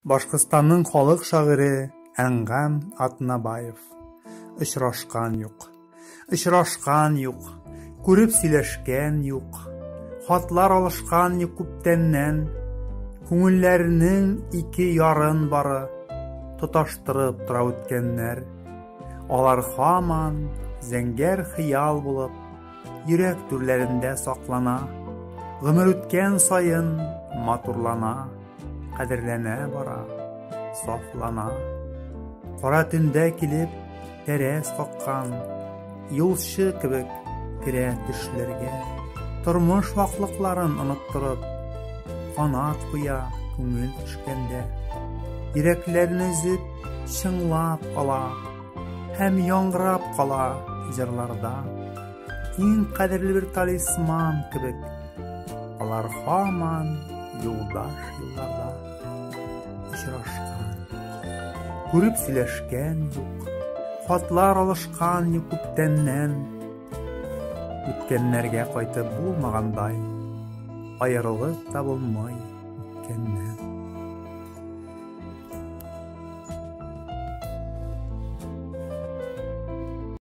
Башкортстанның халык шагыйре Әнгам Атнабаев. Очрашкан юк, күреп сөйләшкән юк, хатлар алышкан юк күптәннән, күңелләрнең ике ярын бары тоташтырып тора үткәннәр. Алар һаман зәңгәр хыял булып, йөрәк түрләрендә саклана, гомер үткән саен матурлана. Кадерләнә бара, сафлана. Кара төндә килеп, тәрәз каккан, юлчы кебек керә төшләргә. Тормыш ваклыкларын оныттырып, канат куя күңел төшкәндә. Йөрәкләрне өзеп, чыңлап ала, һәм яңгырап кала җырларда. Иң кадерле бер талисман кебек, алар һаман юлдаш юлларда. Очрашкан, күреп сөйләшкән юк, хатлар алышкан юк күптәннән. Үткәннәргә кайтып булмагандай, аерылып та булмый үткәннән.